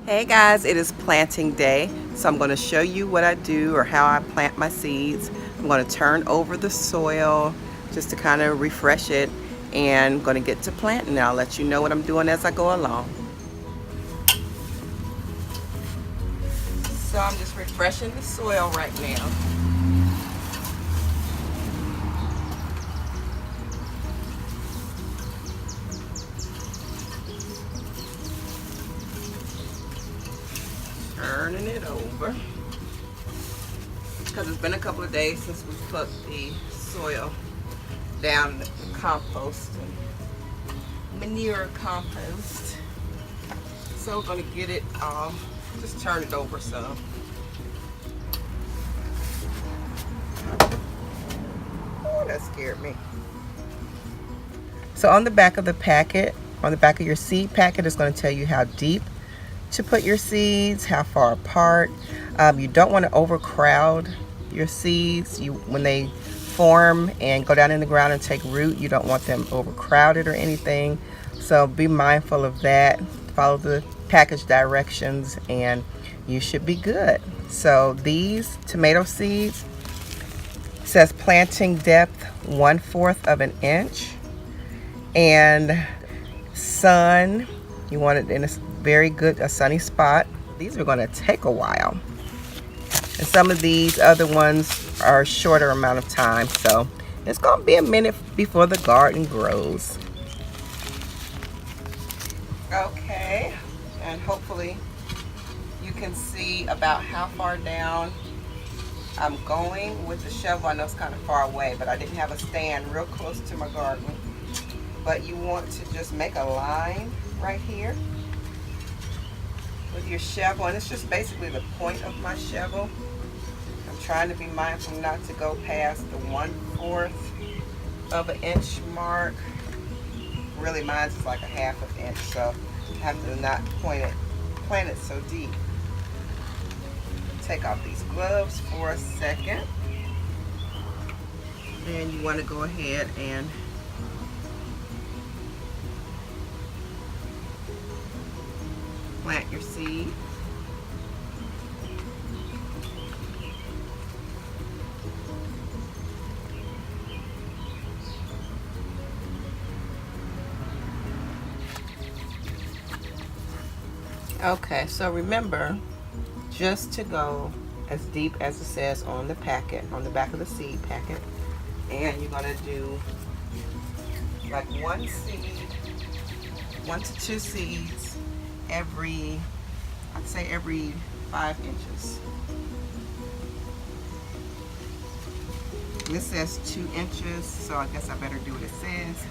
Hey guys, it is planting day, so I'm going to show you what I do or how I plant my seeds. I'm going to turn over the soil just to kind of refresh it, and I'm going to get to planting. I'll let you know what I'm doing as I go along. So I'm just refreshing the soil right now. Turning it over because it's been a couple of days since we put the soil down in the compost and manure compost. So we're going to get it just turn it over some. Oh, that scared me. So on the back of the packet, on the back of your seed packet, is going to tell you how deep to put your seeds, how far apart. You don't want to overcrowd your seeds. When they form and go down in the ground and take root, you don't want them overcrowded or anything. So be mindful of that. Follow the package directions and you should be good. So these tomato seeds says planting depth 1/4 of an inch, and sun, you want it in a very good, a sunny spot. These are going to take a while, and some of these other ones are a shorter amount of time, so it's going to be a minute before the garden grows. Okay, and hopefully you can see about how far down I'm going with the shovel. I know it's kind of far away, but I didn't have a stand real close to my garden. But you want to just make a line right here with your shovel, and it's just basically the point of my shovel. I'm trying to be mindful not to go past the 1/4 of an inch mark. Really, mine's is like a 1/2 inch, so I have to not plant it so deep. Take off these gloves for a second. Then you want to go ahead and plant your seed. Okay, so remember just to go as deep as it says on the packet, on the back of the seed packet. And you're going to do like 1 to 2 seeds every, I'd say every 5 inches. This says 2 inches, so I guess I better do what it says.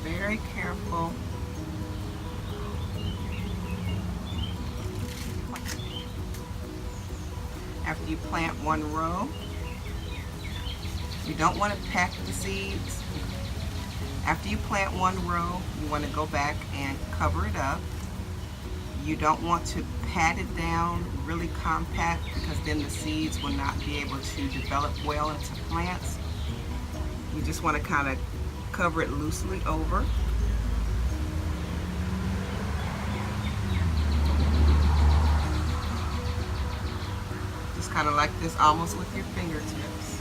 Very careful. After you plant 1 row, you don't want to pack the seeds. After you plant 1 row, you want to go back and cover it up. You don't want to pat it down really compact, because then the seeds will not be able to develop well into plants. You just want to kind of cover it loosely over. Just kind of like this, almost with your fingertips.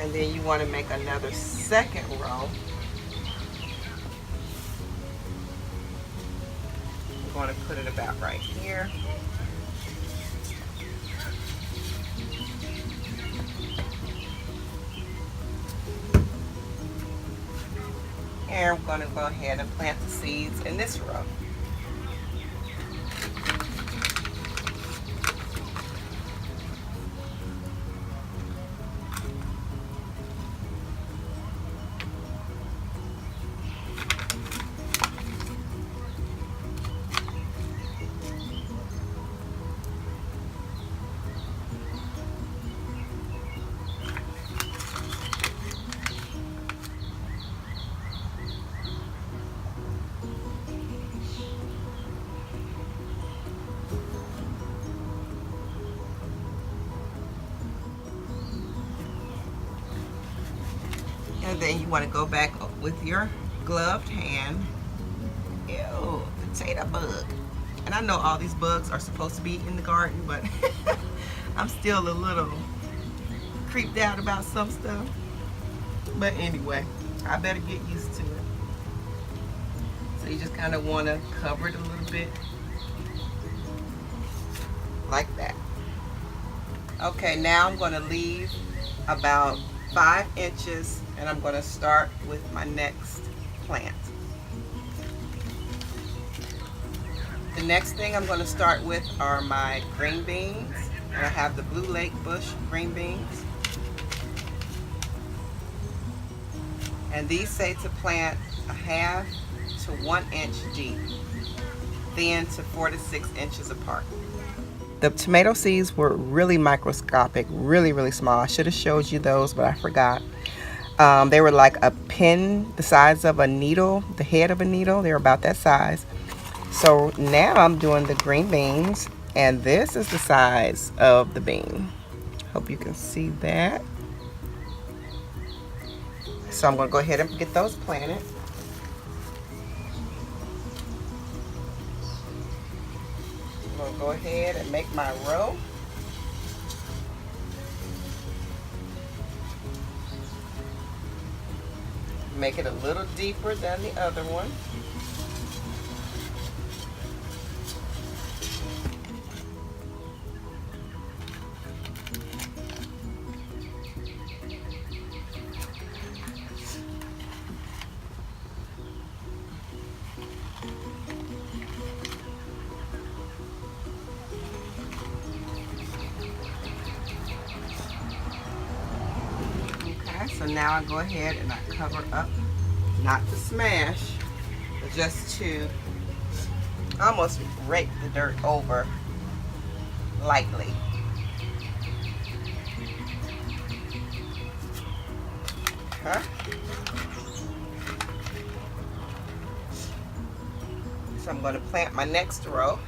And then you want to make another 2nd row. I'm going to put it about right here. And I'm going to go ahead and plant the seeds in this row. And then you want to go back with your gloved hand. Ew, potato bug. And I know all these bugs are supposed to be in the garden, but I'm still a little creeped out about some stuff. But anyway, I better get used to it. So you just kind of want to cover it a little bit. Like that. Okay, now I'm going to leave about 5 inches and I'm going to start with my next plant. The next thing I'm going to start with are my green beans, and I have the Blue Lake Bush green beans. And these say to plant a 1/2 to 1 inch deep, then to 4 to 6 inches apart. The tomato seeds were really microscopic, really small. I should have showed you those, but I forgot. They were like a pin, the size of a needle, the head of a needle. They were about that size. So now I'm doing the green beans, and this is the size of the bean. Hope you can see that. So I'm going to go ahead and get those planted. I'm going to go ahead and make my row. Make it a little deeper than the other one. So now I go ahead and I cover up, not to smash, but just to almost rake the dirt over lightly. Okay. So I'm going to plant my next row.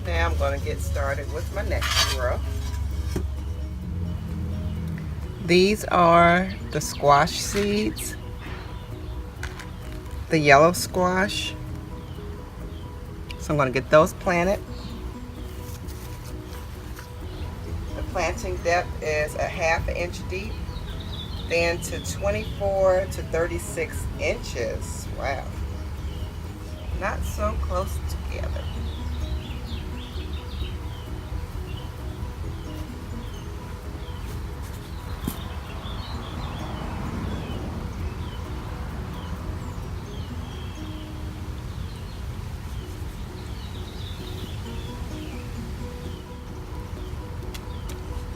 Now I'm going to get started with my next row. These are the squash seeds, the yellow squash. So I'm going to get those planted. The planting depth is a 1/2 inch deep, then to 24 to 36 inches. Wow. Not so close together.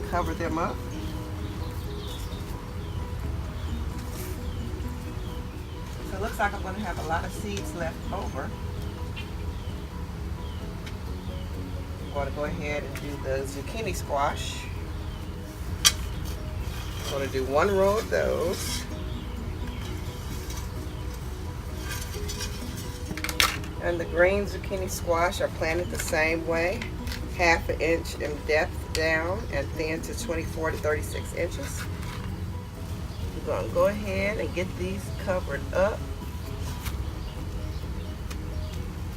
Cover them up. So it looks like I'm going to have a lot of seeds left over. I'm going to go ahead and do the zucchini squash. I'm going to do 1 row of those. And the green zucchini squash are planted the same way. 1/2 inch in depth down and then to 24 to 36 inches. I'm going to go ahead and get these covered up.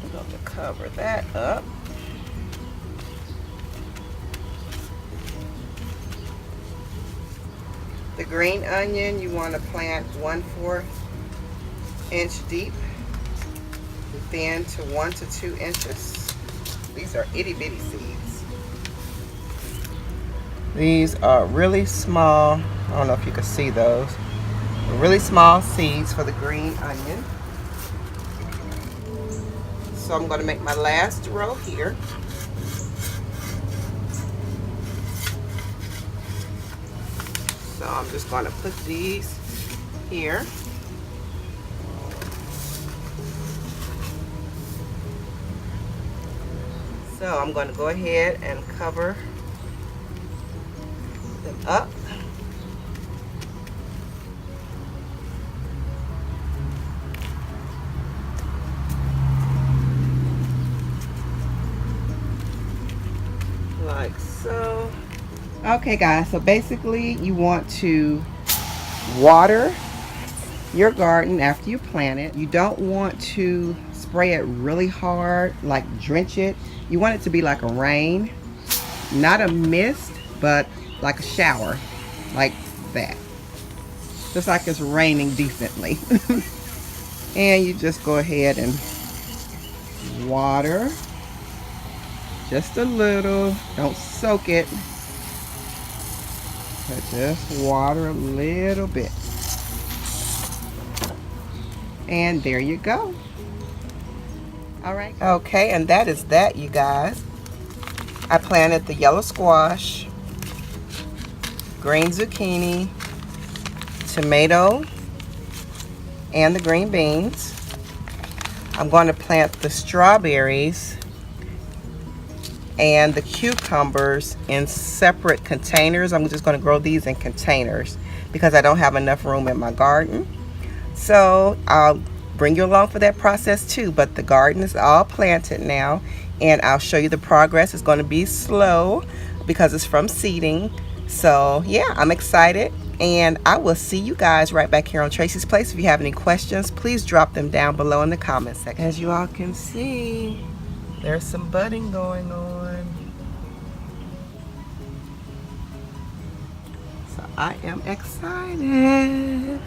I'm going to cover that up. The green onion you want to plant 1/4 inch deep, then to 1 to 2 inches. These are itty bitty seeds. These are really small. I don't know if you can see those. Really small seeds for the green onion. So I'm going to make my last row here. So I'm just going to put these here. So I'm going to go ahead and cover them up. Like so. Okay guys, so basically you want to water your garden after you plant it. You don't want to spray it really hard, like drench it. You want it to be like a rain, not a mist, but like a shower, like that. Just like it's raining decently. And you just go ahead and water just a little. Don't soak it, but just water a little bit. And there you go. All right. Okay, and that is that, you guys. I planted the yellow squash, green zucchini, tomato, and the green beans. I'm going to plant the strawberries and the cucumbers in separate containers. I'm just going to grow these in containers because I don't have enough room in my garden. So I'll bring you along for that process too, but the garden is all planted now, and I'll show you the progress. It's going to be slow because it's from seeding. So yeah, I'm excited, and I will see you guys right back here on Tracie's Place. If you have any questions, please drop them down below in the comment section. As you all can see, there's some budding going on. So I am excited.